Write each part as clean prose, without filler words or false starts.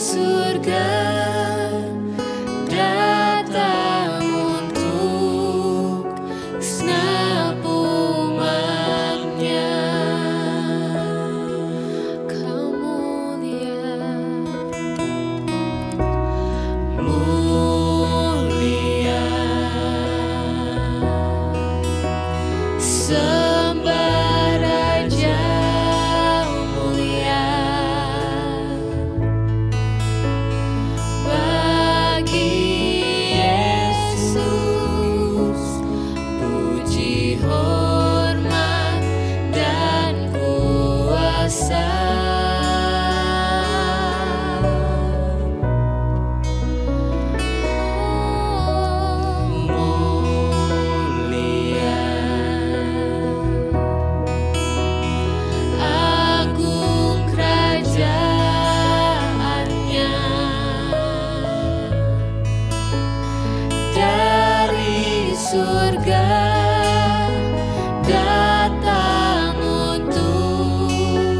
surga datang untuk segenap umat-Nya. Kau mulia, mulia, sembah Raja mulia. Bagi Yesus puji, hormat, dan kuasa. Mulia, agung kerajaannya, dari surga datang untuk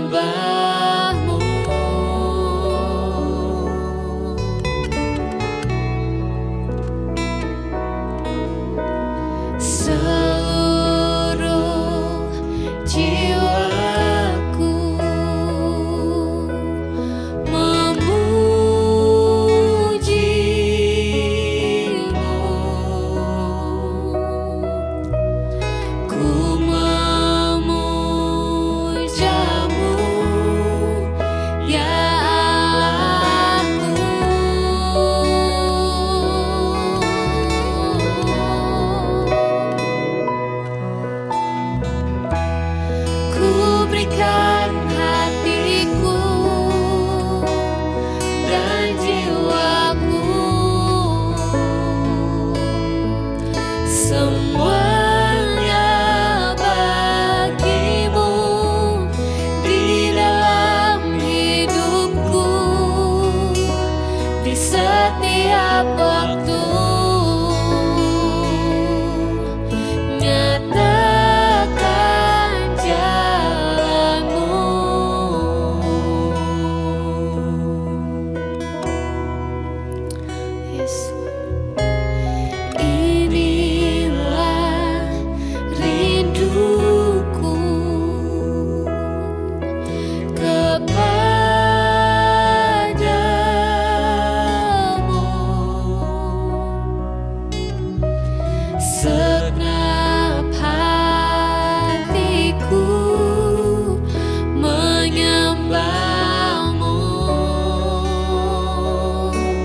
menyembahmu. Seluruh jiwaku memujimu. Ku memujamu, ya Allahku. Ku berikan hatiku dan jiwaku, semuanya bagimu di dalam hidupku, di setiap waktu. Nyatakan jalanmu. Yes. Inilah rinduku kepadamu. Segenap hatiku menyembahmu,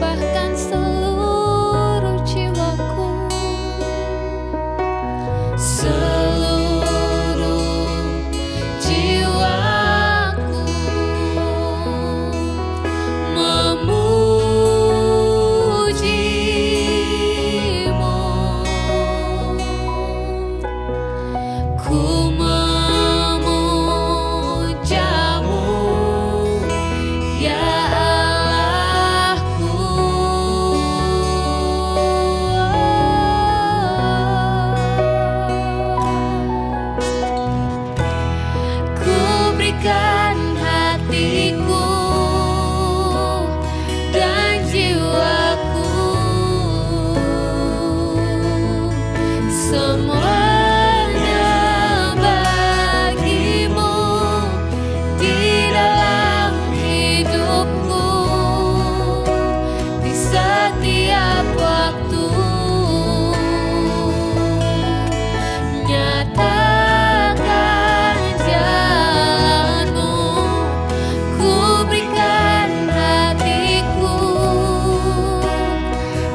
bahkan seluruh jiwaku, seluruh jiwaku memujimu. Ku memujamu, ya Allahku. Ku berikan hatiku dan jiwaku, semuanya bagimu di dalam hidupku, di setiap waktu. Nyatakan jalanmu. Ku berikan hatiku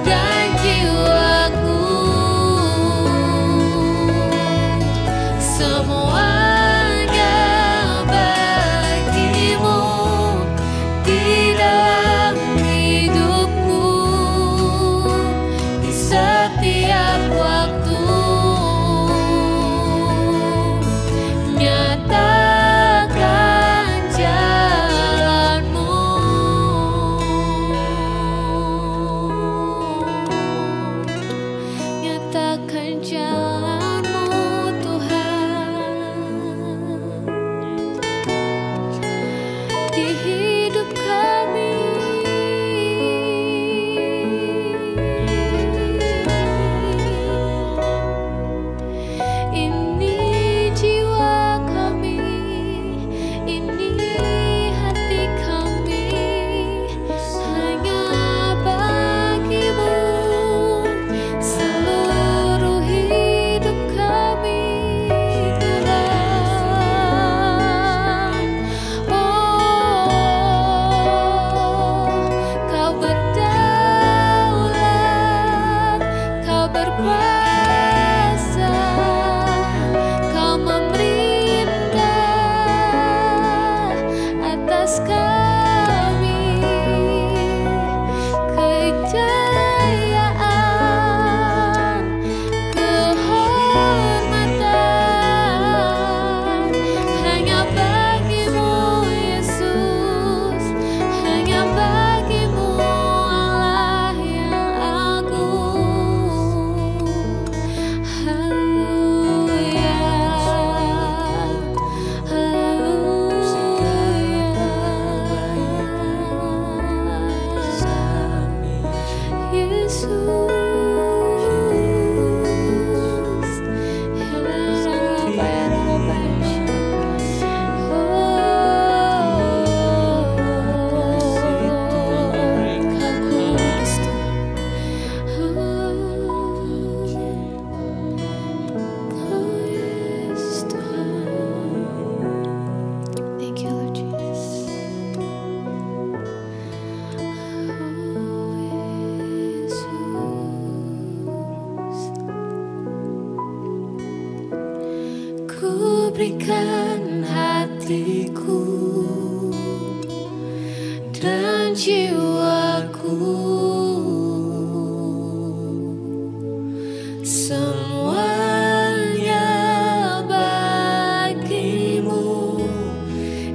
dan jiwaku, semuanya bagimu di dalam hidupku, di setiap waktu. Nyatakan jalanmu. Nyatakan jalanmu, Tuhan, di hidup kami. Ini jiwa kami, ini hati kami, hanya bagimu. Seluruh hidup kami, Tuhan. Oh, Kau berdaulat, Kau berkuasa, Kau memerintah hatiku dan jiwaku, semuanya bagimu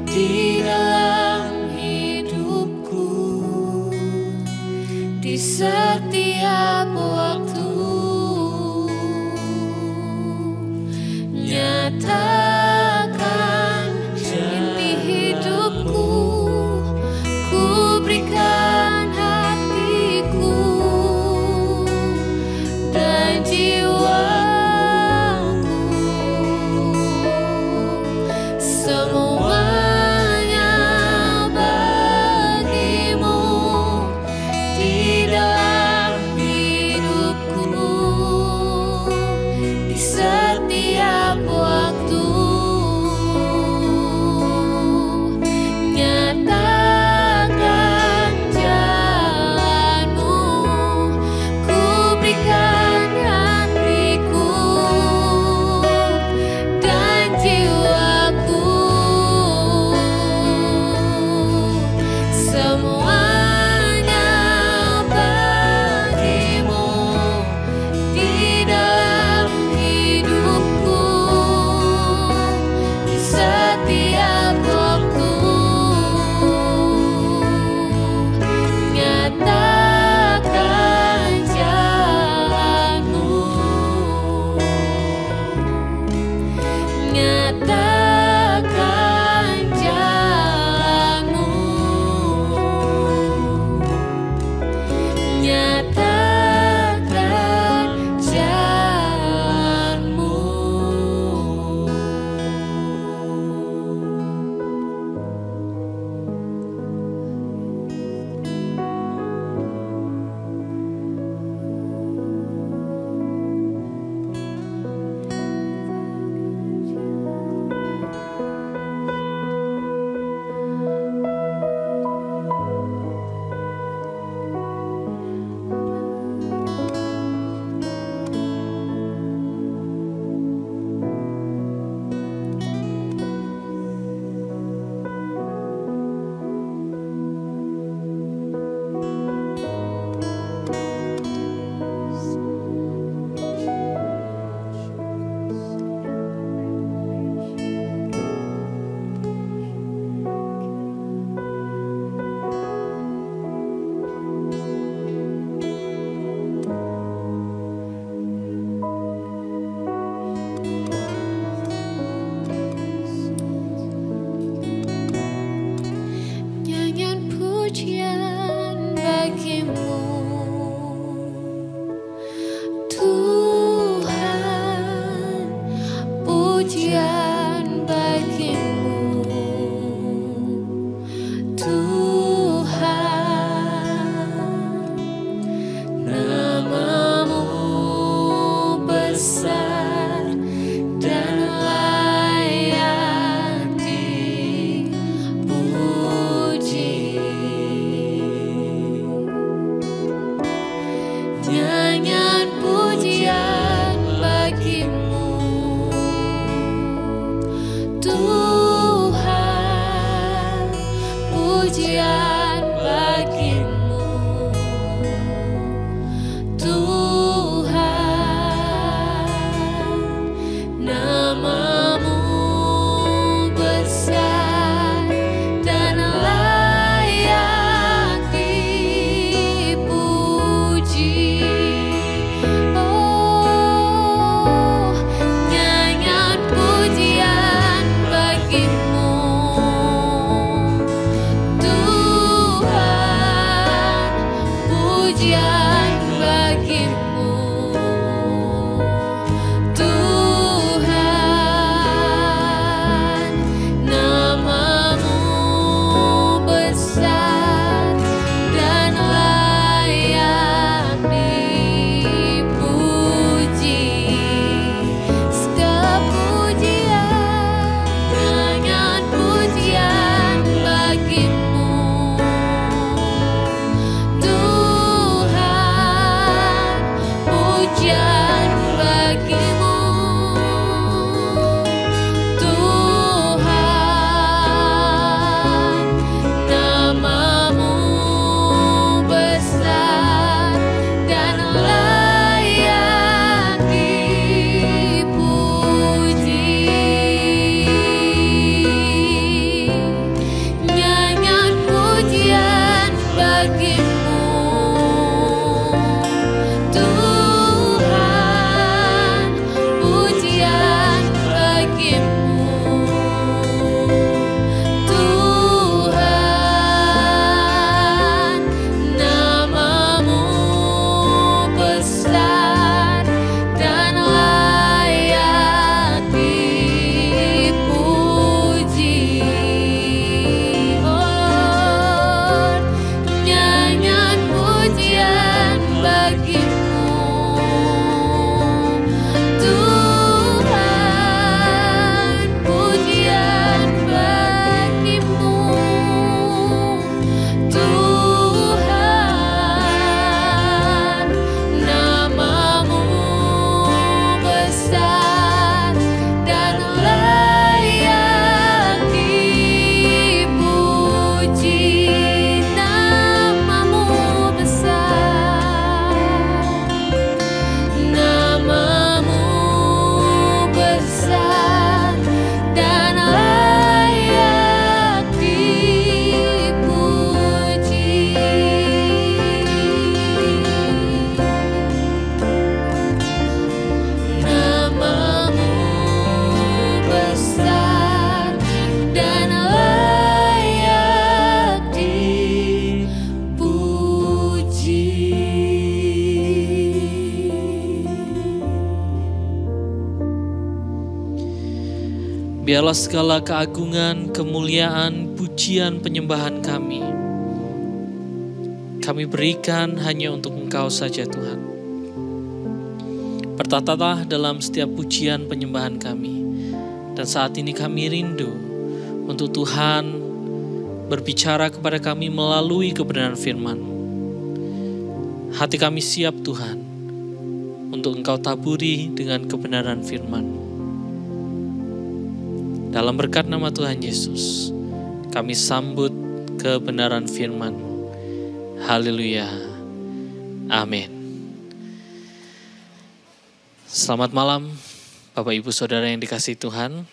di dalam hidupku, di setiap waktu. Nyatakan inti hidupku, ku berikan hatiku dan jiwaku, semuanya Biarlah segala keagungan, kemuliaan, pujian, penyembahan kami berikan hanya untuk Engkau saja Tuhan. Bertatalah dalam setiap pujian penyembahan kami. Dan saat ini kami rindu untuk Tuhan berbicara kepada kami melalui kebenaran firman-Mu. Hati kami siap Tuhan untuk Engkau taburi dengan kebenaran firman-Mu. Dalam berkat nama Tuhan Yesus, kami sambut kebenaran firman-Mu. Haleluya. Amin. Selamat malam Bapak Ibu Saudara yang dikasihi Tuhan.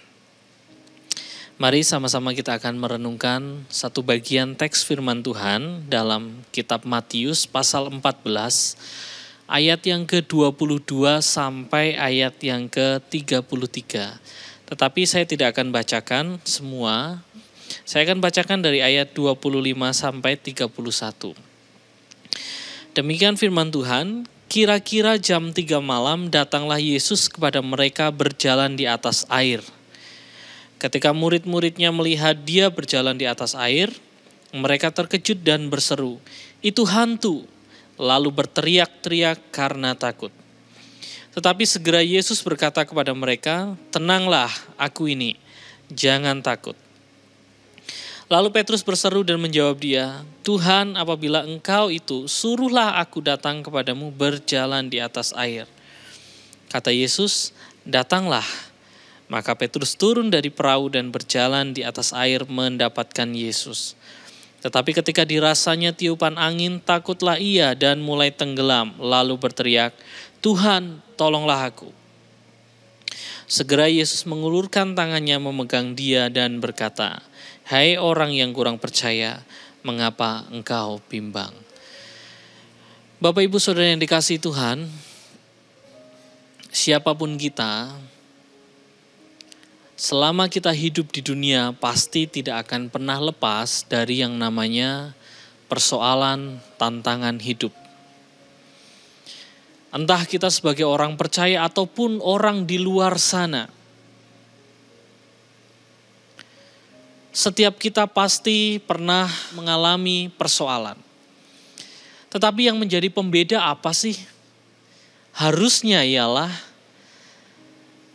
Mari sama-sama kita akan merenungkan satu bagian teks firman Tuhan dalam kitab Matius pasal 14 ayat yang ke-22 sampai ayat yang ke-33. Tetapi saya tidak akan bacakan semua. Saya akan bacakan dari ayat 25 sampai 31. Demikian firman Tuhan, kira-kira jam 3 malam datanglah Yesus kepada mereka berjalan di atas air. Ketika murid-muridnya melihat dia berjalan di atas air, mereka terkejut dan berseru, "Itu hantu!" Lalu berteriak-teriak karena takut. Tetapi segera Yesus berkata kepada mereka, "Tenanglah, aku ini, jangan takut." Lalu Petrus berseru dan menjawab dia, "Tuhan, apabila Engkau itu, suruhlah aku datang kepadamu berjalan di atas air." Kata Yesus, "Datanglah." Maka Petrus turun dari perahu dan berjalan di atas air mendapatkan Yesus. Tetapi ketika dirasanya tiupan angin, takutlah ia dan mulai tenggelam, lalu berteriak, "Tuhan, tolonglah aku." Segera Yesus mengulurkan tangannya memegang dia dan berkata, "Hai orang yang kurang percaya, mengapa engkau bimbang?" Bapak Ibu Saudara yang dikasihi Tuhan, siapapun kita, selama kita hidup di dunia pasti tidak akan pernah lepas dari yang namanya persoalan tantangan hidup. Entah kita sebagai orang percaya ataupun orang di luar sana. Setiap kita pasti pernah mengalami persoalan. Tetapi yang menjadi pembeda apa sih? Harusnya ialah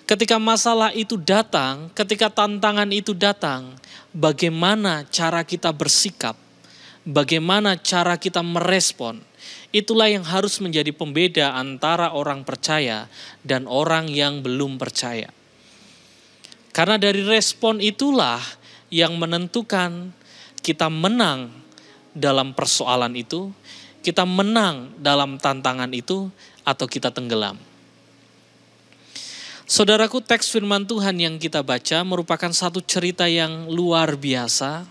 ketika masalah itu datang, ketika tantangan itu datang, bagaimana cara kita bersikap, bagaimana cara kita merespon. Itulah yang harus menjadi pembeda antara orang percaya dan orang yang belum percaya. Karena dari respon itulah yang menentukan kita menang dalam persoalan itu, kita menang dalam tantangan itu, atau kita tenggelam. Saudaraku, teks firman Tuhan yang kita baca merupakan satu cerita yang luar biasa.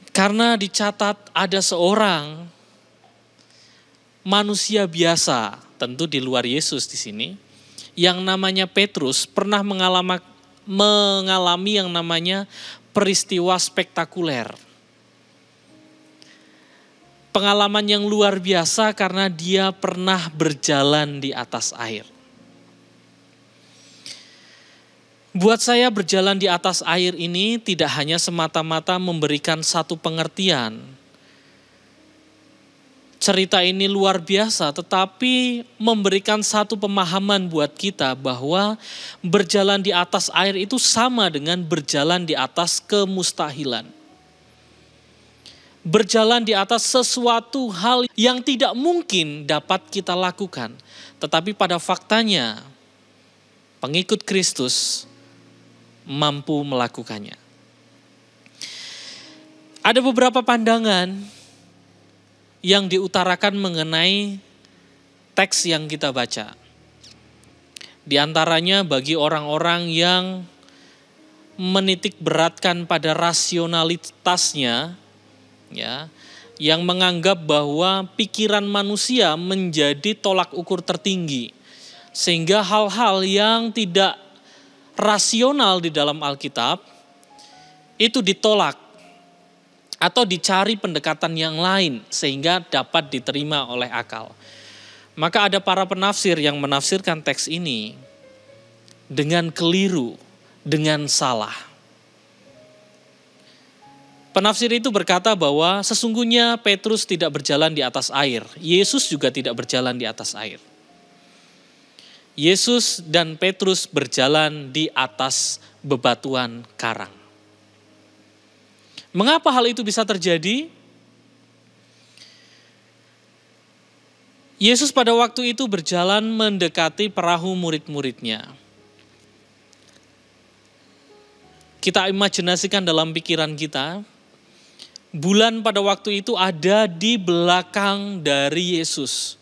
Karena dicatat ada seorang manusia biasa, tentu di luar Yesus di sini, yang namanya Petrus pernah mengalami yang namanya peristiwa spektakuler. Pengalaman yang luar biasa karena dia pernah berjalan di atas air. Buat saya berjalan di atas air ini tidak hanya semata-mata memberikan satu pengertian. Cerita ini luar biasa tetapi memberikan satu pemahaman buat kita bahwa berjalan di atas air itu sama dengan berjalan di atas kemustahilan. Berjalan di atas sesuatu hal yang tidak mungkin dapat kita lakukan. Tetapi pada faktanya pengikut Kristus mampu melakukannya. Ada beberapa pandangan yang diutarakan mengenai teks yang kita baca. Di antaranya bagi orang-orang yang menitik beratkan pada rasionalitasnya, ya, yang menganggap bahwa pikiran manusia menjadi tolak ukur tertinggi, sehingga hal-hal yang tidak rasional di dalam Alkitab itu ditolak atau dicari pendekatan yang lain sehingga dapat diterima oleh akal. Maka ada para penafsir yang menafsirkan teks ini dengan keliru, dengan salah. Penafsir itu berkata bahwa sesungguhnya Petrus tidak berjalan di atas air. Yesus juga tidak berjalan di atas air. Yesus dan Petrus berjalan di atas bebatuan karang. Mengapa hal itu bisa terjadi? Yesus pada waktu itu berjalan mendekati perahu murid-muridnya. Kita imajinasikan dalam pikiran kita, bulan pada waktu itu ada di belakang dari Yesus.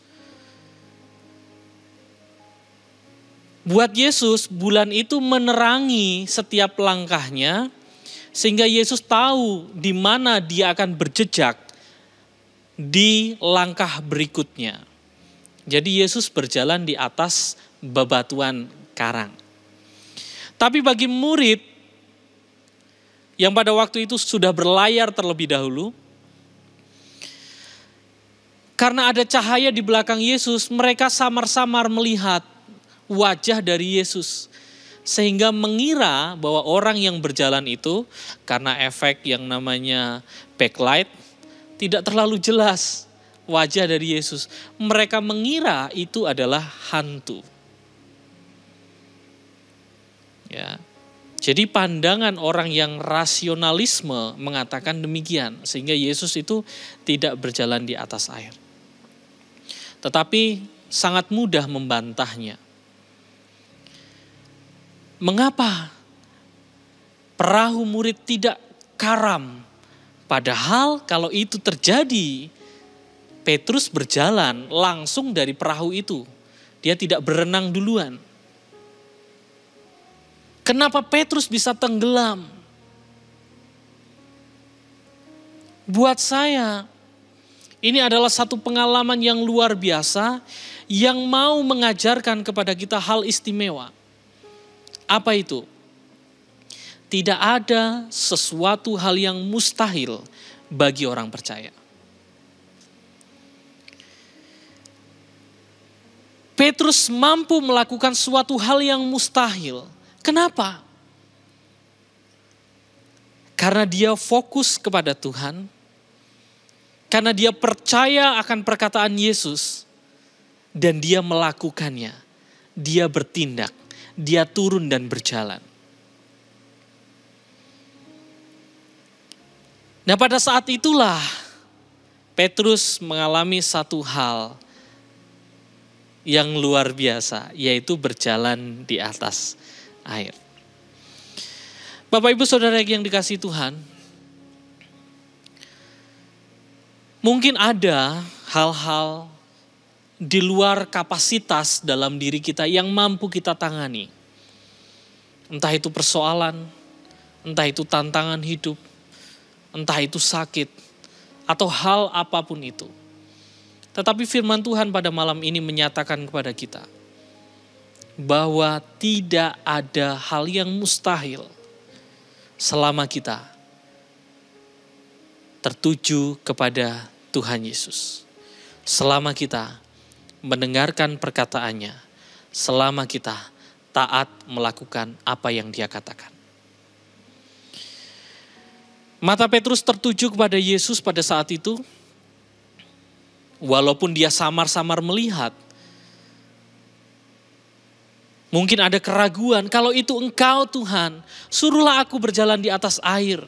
Buat Yesus, bulan itu menerangi setiap langkahnya, sehingga Yesus tahu di mana dia akan berjejak di langkah berikutnya. Jadi Yesus berjalan di atas bebatuan karang. Tapi bagi murid yang pada waktu itu sudah berlayar terlebih dahulu, karena ada cahaya di belakang Yesus, mereka samar-samar melihat wajah dari Yesus. Sehingga mengira bahwa orang yang berjalan itu, karena efek yang namanya backlight, tidak terlalu jelas wajah dari Yesus. Mereka mengira itu adalah hantu. Ya. Jadi pandangan orang yang rasionalisme mengatakan demikian, sehingga Yesus itu tidak berjalan di atas air. Tetapi sangat mudah membantahnya. Mengapa perahu murid tidak karam? Padahal kalau itu terjadi, Petrus berjalan langsung dari perahu itu. Dia tidak berenang duluan. Kenapa Petrus bisa tenggelam? Buat saya, ini adalah satu pengalaman yang luar biasa yang mau mengajarkan kepada kita hal istimewa. Apa itu? Tidak ada sesuatu hal yang mustahil bagi orang percaya. Petrus mampu melakukan suatu hal yang mustahil. Kenapa? Karena dia fokus kepada Tuhan, karena dia percaya akan perkataan Yesus, dan dia melakukannya. Dia bertindak, dia turun dan berjalan. Nah, pada saat itulah Petrus mengalami satu hal yang luar biasa, yaitu berjalan di atas air. Bapak Ibu Saudara yang dikasihi Tuhan, mungkin ada hal-hal di luar kapasitas dalam diri kita yang mampu kita tangani. Entah itu persoalan, entah itu tantangan hidup, entah itu sakit, atau hal apapun itu. Tetapi firman Tuhan pada malam ini menyatakan kepada kita bahwa tidak ada hal yang mustahil selama kita tertuju kepada Tuhan Yesus. Selama kita mendengarkan perkataannya, selama kita taat melakukan apa yang dia katakan. Mata Petrus tertuju kepada Yesus pada saat itu, walaupun dia samar-samar melihat. Mungkin ada keraguan, kalau itu Engkau Tuhan, suruhlah aku berjalan di atas air.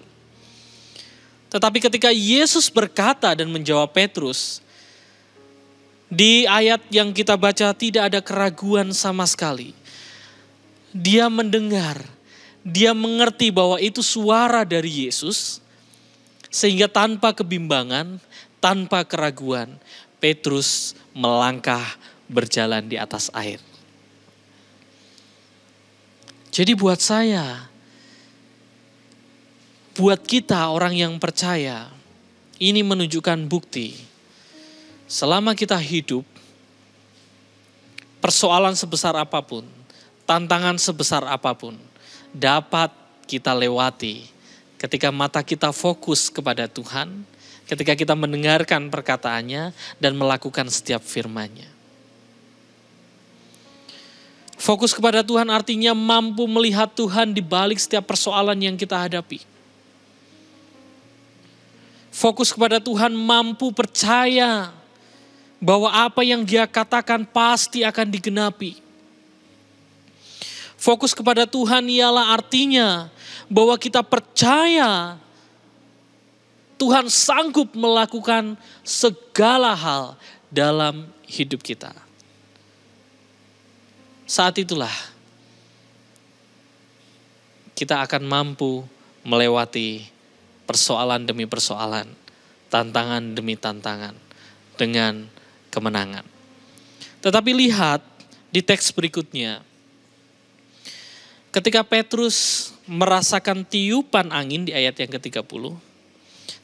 Tetapi ketika Yesus berkata dan menjawab Petrus, di ayat yang kita baca tidak ada keraguan sama sekali. Dia mendengar, dia mengerti bahwa itu suara dari Yesus, sehingga tanpa kebimbangan, tanpa keraguan, Petrus melangkah berjalan di atas air. Jadi buat saya, buat kita orang yang percaya, ini menunjukkan bukti. Selama kita hidup, persoalan sebesar apapun, tantangan sebesar apapun, dapat kita lewati ketika mata kita fokus kepada Tuhan, ketika kita mendengarkan perkataannya dan melakukan setiap firman-Nya. Fokus kepada Tuhan artinya mampu melihat Tuhan di balik setiap persoalan yang kita hadapi. Fokus kepada Tuhan mampu percaya bahwa apa yang Dia katakan pasti akan digenapi. Fokus kepada Tuhan ialah artinya bahwa kita percaya Tuhan sanggup melakukan segala hal dalam hidup kita. Saat itulah kita akan mampu melewati persoalan demi persoalan, tantangan demi tantangan dengan kemenangan. Tetapi lihat di teks berikutnya, ketika Petrus merasakan tiupan angin di ayat yang ke-30,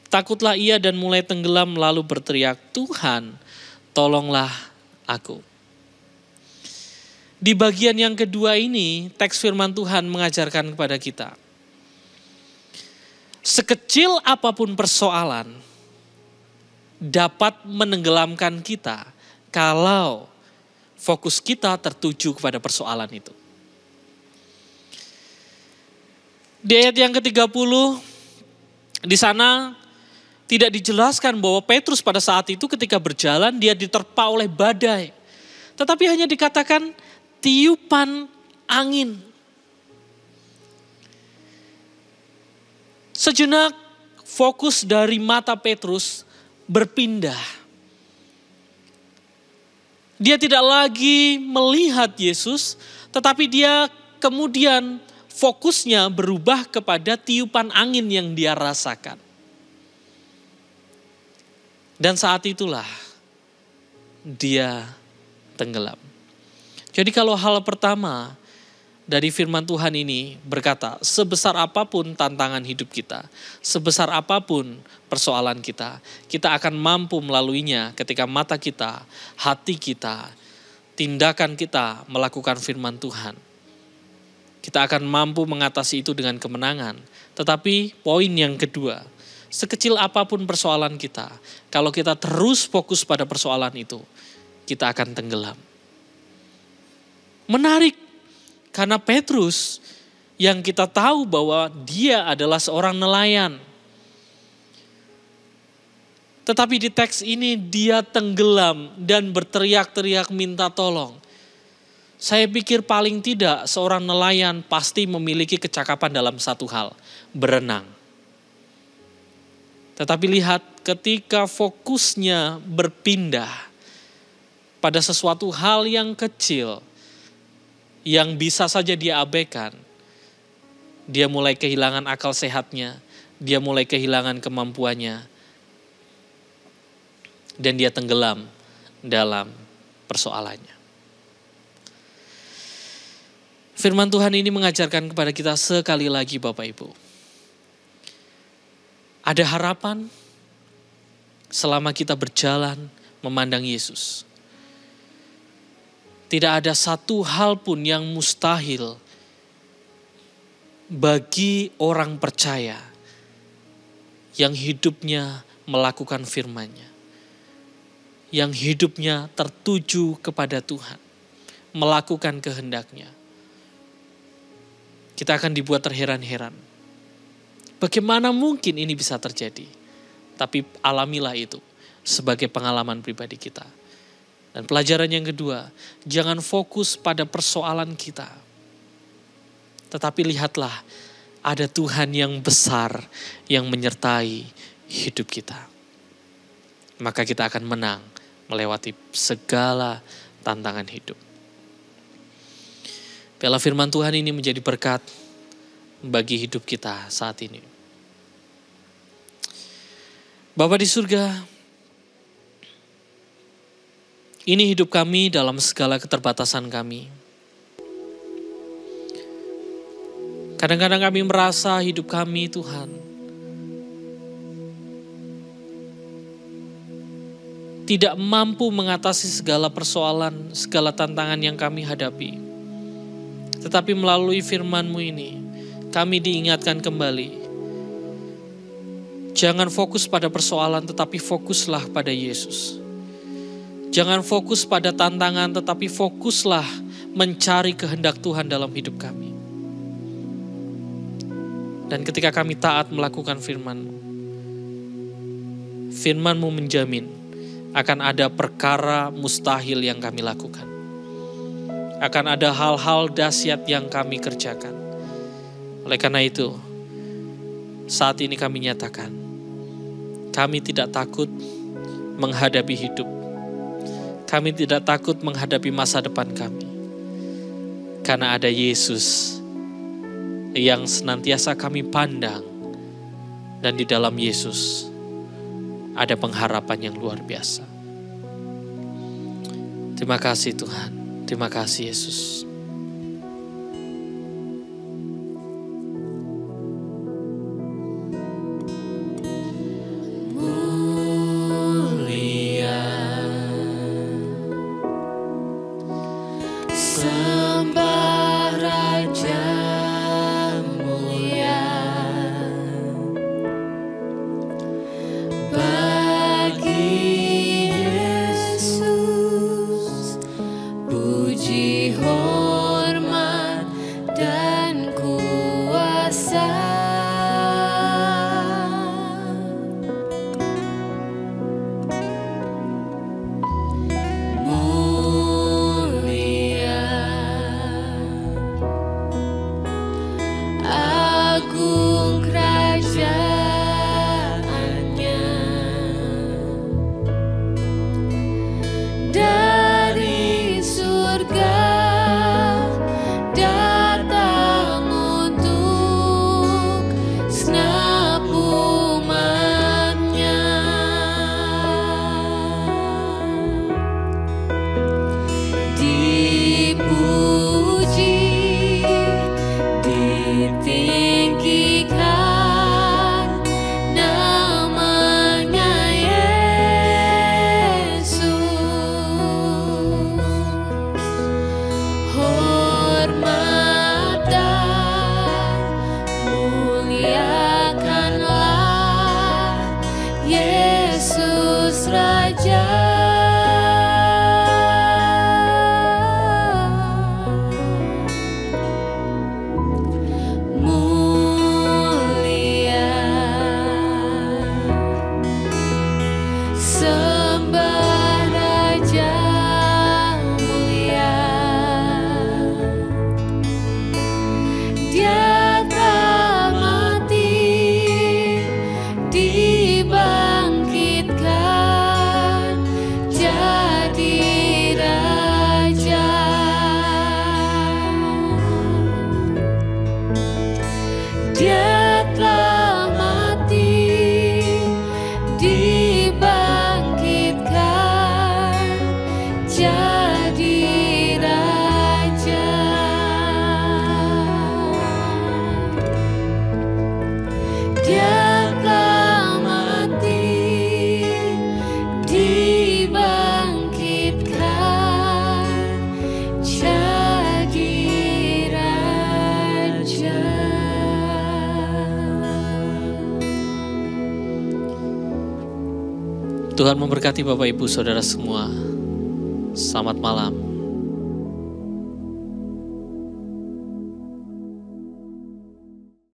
takutlah ia dan mulai tenggelam lalu berteriak, "Tuhan, tolonglah aku." Di bagian yang kedua ini, teks firman Tuhan mengajarkan kepada kita, sekecil apapun persoalan dapat menenggelamkan kita kalau fokus kita tertuju kepada persoalan itu. Di ayat yang ke-30, di sana tidak dijelaskan bahwa Petrus pada saat itu ketika berjalan dia diterpa oleh badai. Tetapi hanya dikatakan tiupan angin. Sejenak fokus dari mata Petrus berpindah. Dia tidak lagi melihat Yesus, tetapi dia kemudian fokusnya berubah kepada tiupan angin yang dia rasakan. Dan saat itulah dia tenggelam. Jadi kalau hal pertama dari firman Tuhan ini berkata, sebesar apapun tantangan hidup kita, sebesar apapun persoalan kita, kita akan mampu melaluinya ketika mata kita, hati kita, tindakan kita melakukan firman Tuhan. Kita akan mampu mengatasi itu dengan kemenangan. Tetapi poin yang kedua, sekecil apapun persoalan kita, kalau kita terus fokus pada persoalan itu, kita akan tenggelam. Menarik, karena Petrus yang kita tahu bahwa dia adalah seorang nelayan. Tetapi di teks ini dia tenggelam dan berteriak-teriak minta tolong. Saya pikir paling tidak seorang nelayan pasti memiliki kecakapan dalam satu hal, berenang. Tetapi lihat ketika fokusnya berpindah pada sesuatu hal yang kecil, yang bisa saja dia abaikan, dia mulai kehilangan akal sehatnya, dia mulai kehilangan kemampuannya, dan dia tenggelam dalam persoalannya. Firman Tuhan ini mengajarkan kepada kita sekali lagi Bapak Ibu, ada harapan selama kita berjalan memandang Yesus. Tidak ada satu hal pun yang mustahil bagi orang percaya yang hidupnya melakukan firman-Nya, yang hidupnya tertuju kepada Tuhan, melakukan kehendak-Nya. Kita akan dibuat terheran-heran. Bagaimana mungkin ini bisa terjadi? Tapi alamilah itu sebagai pengalaman pribadi kita. Dan pelajaran yang kedua, jangan fokus pada persoalan kita. Tetapi lihatlah, ada Tuhan yang besar yang menyertai hidup kita. Maka kita akan menang melewati segala tantangan hidup. Biarlah firman Tuhan ini menjadi berkat bagi hidup kita saat ini. Bapa di surga, ini hidup kami dalam segala keterbatasan kami. Kadang-kadang kami merasa hidup kami Tuhan tidak mampu mengatasi segala persoalan, segala tantangan yang kami hadapi. Tetapi melalui firman-Mu ini, kami diingatkan kembali. Jangan fokus pada persoalan, tetapi fokuslah pada Yesus. Jangan fokus pada tantangan, tetapi fokuslah mencari kehendak Tuhan dalam hidup kami. Dan ketika kami taat melakukan firman-Mu, firman-Mu menjamin akan ada perkara mustahil yang kami lakukan. Akan ada hal-hal dahsyat yang kami kerjakan. Oleh karena itu, saat ini kami nyatakan, kami tidak takut menghadapi hidup. Kami tidak takut menghadapi masa depan kami. Karena ada Yesus yang senantiasa kami pandang, dan di dalam Yesus ada pengharapan yang luar biasa. Terima kasih Tuhan, terima kasih Yesus. Tuhan memberkati Bapak Ibu Saudara semua. Selamat malam.